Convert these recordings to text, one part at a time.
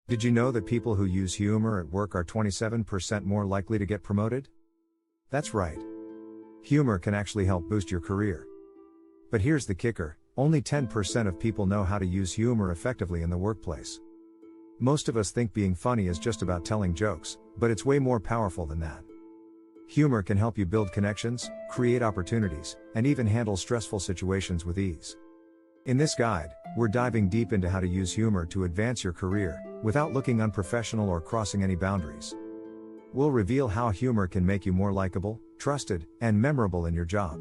Did you know that people who use humor at work are 27% more likely to get promoted? That's right. Humor can actually help boost your career. But here's the kicker, only 10% of people know how to use humor effectively in the workplace. Most of us think being funny is just about telling jokes, but it's way more powerful than that. Humor can help you build connections, create opportunities, and even handle stressful situations with ease. In this guide, we're diving deep into how to use humor to advance your career, without looking unprofessional or crossing any boundaries. We'll reveal how humor can make you more likable, trusted, and memorable in your job.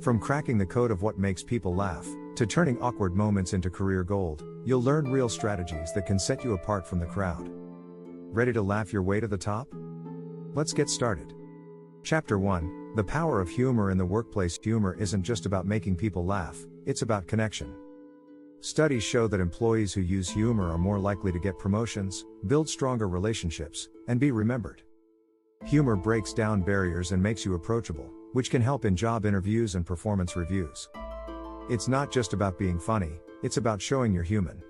From cracking the code of what makes people laugh, to turning awkward moments into career gold, you'll learn real strategies that can set you apart from the crowd. Ready to laugh your way to the top? Let's get started. Chapter 1, The Power of Humor in the Workplace. Humor isn't just about making people laugh, it's about connection. Studies show that employees who use humor are more likely to get promotions, build stronger relationships, and be remembered. Humor breaks down barriers and makes you approachable, which can help in job interviews and performance reviews. It's not just about being funny, it's about showing you're human.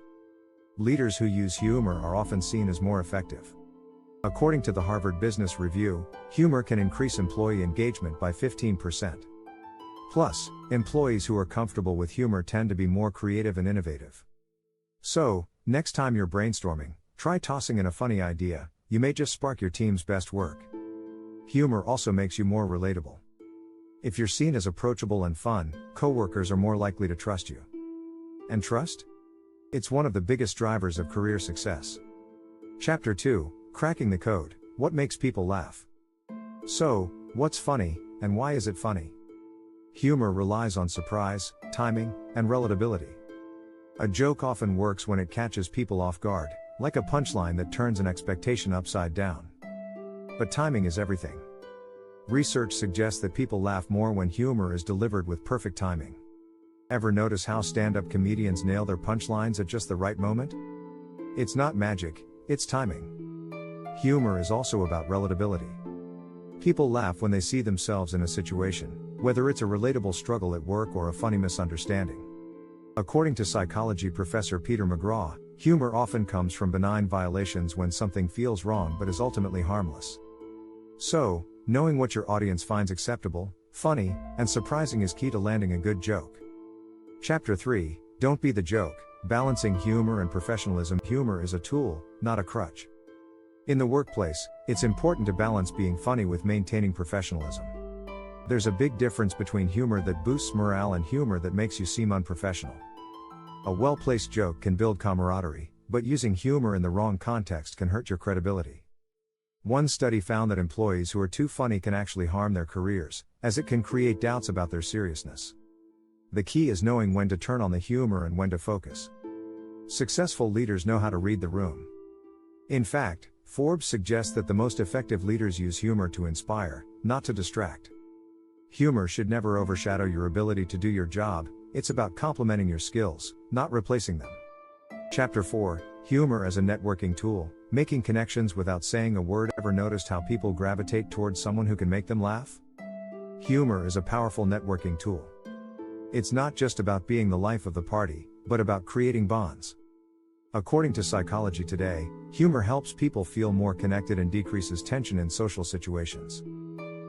Leaders who use humor are often seen as more effective. According to the Harvard Business Review, humor can increase employee engagement by 15%. Plus, employees who are comfortable with humor tend to be more creative and innovative. So, next time you're brainstorming, try tossing in a funny idea, you may just spark your team's best work. Humor also makes you more relatable. If you're seen as approachable and fun, coworkers are more likely to trust you. And trust? It's one of the biggest drivers of career success. Chapter 2, Cracking the Code, What Makes People Laugh. So, what's funny, and why is it funny? Humor relies on surprise, timing, and relatability. A joke often works when it catches people off guard, like a punchline that turns an expectation upside down. But timing is everything. Research suggests that people laugh more when humor is delivered with perfect timing. Ever notice how stand-up comedians nail their punchlines at just the right moment? It's not magic, it's timing. Humor is also about relatability. People laugh when they see themselves in a situation, whether it's a relatable struggle at work or a funny misunderstanding. According to psychology professor Peter McGraw, humor often comes from benign violations when something feels wrong but is ultimately harmless. So, knowing what your audience finds acceptable, funny, and surprising is key to landing a good joke. Chapter 3, Don't Be the Joke, Balancing Humor and Professionalism. Humor is a tool, not a crutch. In the workplace, it's important to balance being funny with maintaining professionalism. There's a big difference between humor that boosts morale and humor that makes you seem unprofessional. A well-placed joke can build camaraderie, but using humor in the wrong context can hurt your credibility. One study found that employees who are too funny can actually harm their careers, as it can create doubts about their seriousness. The key is knowing when to turn on the humor and when to focus. Successful leaders know how to read the room. In fact, Forbes suggests that the most effective leaders use humor to inspire, not to distract. Humor should never overshadow your ability to do your job, it's about complementing your skills, not replacing them. Chapter 4, Humor as a Networking Tool, Making Connections Without Saying a Word. Ever noticed how people gravitate towards someone who can make them laugh? Humor is a powerful networking tool. It's not just about being the life of the party, but about creating bonds. According to Psychology Today, humor helps people feel more connected and decreases tension in social situations.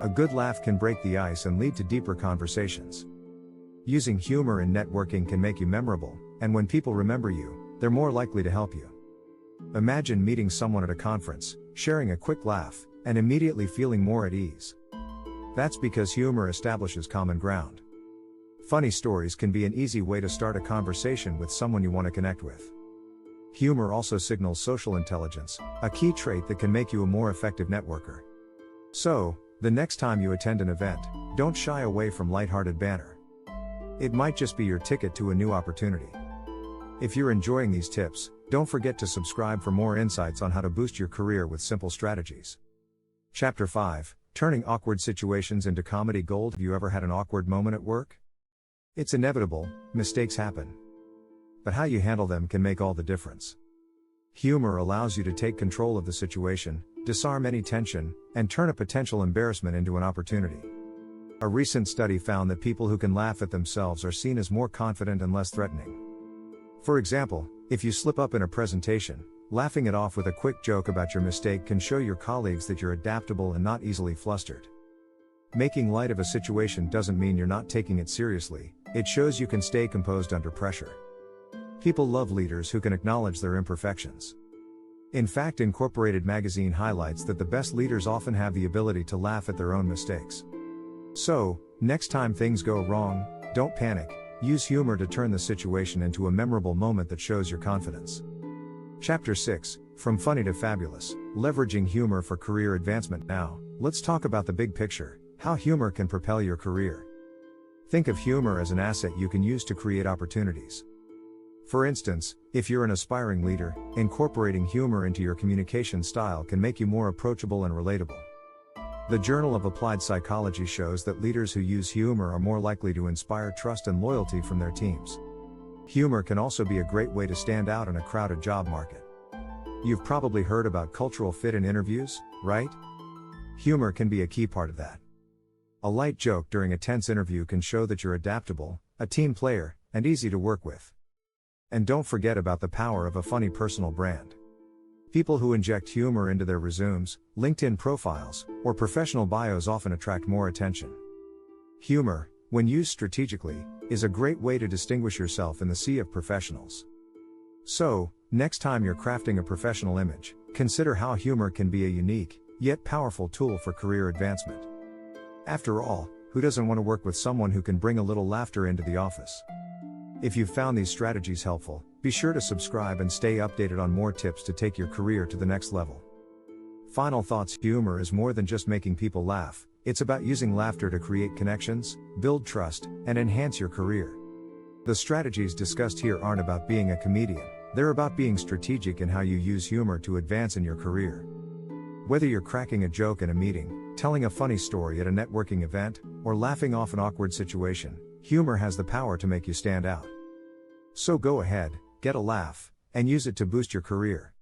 A good laugh can break the ice and lead to deeper conversations. Using humor in networking can make you memorable, and when people remember you, they're more likely to help you. Imagine meeting someone at a conference, sharing a quick laugh, and immediately feeling more at ease. That's because humor establishes common ground. Funny stories can be an easy way to start a conversation with someone you want to connect with. Humor also signals social intelligence, a key trait that can make you a more effective networker. So, the next time you attend an event, don't shy away from lighthearted banter. It might just be your ticket to a new opportunity. If you're enjoying these tips, don't forget to subscribe for more insights on how to boost your career with simple strategies. Chapter 5, Turning Awkward Situations into Comedy Gold. Have you ever had an awkward moment at work? It's inevitable, mistakes happen. But how you handle them can make all the difference. Humor allows you to take control of the situation, disarm any tension, and turn a potential embarrassment into an opportunity. A recent study found that people who can laugh at themselves are seen as more confident and less threatening. For example, if you slip up in a presentation, Laughing it off with a quick joke about your mistake can show your colleagues that you're adaptable and not easily flustered. Making light of a situation doesn't mean you're not taking it seriously, it shows you can stay composed under pressure. People love leaders who can acknowledge their imperfections. In fact, Incorporated magazine highlights that the best leaders often have the ability to laugh at their own mistakes. So, next time things go wrong, don't panic, use humor to turn the situation into a memorable moment that shows your confidence. Chapter 6, From Funny to Fabulous, Leveraging Humor for Career Advancement. Now, let's talk about the big picture, how humor can propel your career. Think of humor as an asset you can use to create opportunities. For instance, if you're an aspiring leader, incorporating humor into your communication style can make you more approachable and relatable. The Journal of Applied Psychology shows that leaders who use humor are more likely to inspire trust and loyalty from their teams. Humor can also be a great way to stand out in a crowded job market. You've probably heard about cultural fit in interviews, right? Humor can be a key part of that. A light joke during a tense interview can show that you're adaptable, a team player, and easy to work with. And don't forget about the power of a funny personal brand. People who inject humor into their resumes, LinkedIn profiles, or professional bios often attract more attention. Humor, when used strategically, is a great way to distinguish yourself in the sea of professionals. So, next time you're crafting a professional image, consider how humor can be a unique, yet powerful tool for career advancement. After all, who doesn't want to work with someone who can bring a little laughter into the office? If you've found these strategies helpful, be sure to subscribe and stay updated on more tips to take your career to the next level. Final thoughts: humor is more than just making people laugh, it's about using laughter to create connections, build trust, and enhance your career. The strategies discussed here aren't about being a comedian, they're about being strategic in how you use humor to advance in your career. Whether you're cracking a joke in a meeting, telling a funny story at a networking event, or laughing off an awkward situation, humor has the power to make you stand out. So go ahead, get a laugh, and use it to boost your career.